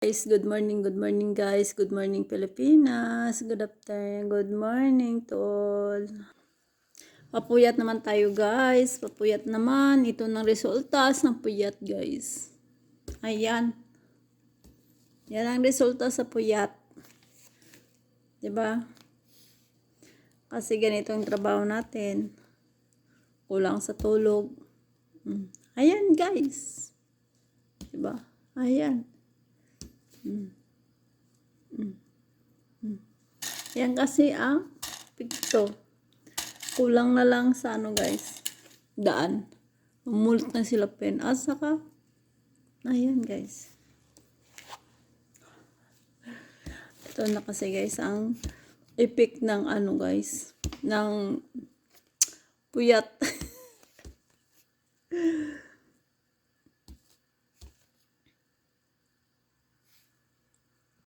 Guys, good morning guys, good morning Pilipinas, good afternoon, good morning to all. Papuyat naman tayo guys, papuyat naman, ito ng resulta ng puyat guys. Ayan, yan ang resulta sa puyat, diba? Kasi ganito ang trabaho natin, kulang sa tulog. Ayan guys, diba? Ayan. Yan kasi ang pigto. Kulang na lang sa ano guys, daan. Mult na sila pen. At saka, ayan guys. Ito na kasi guys ang epic ng ano guys, ng puyat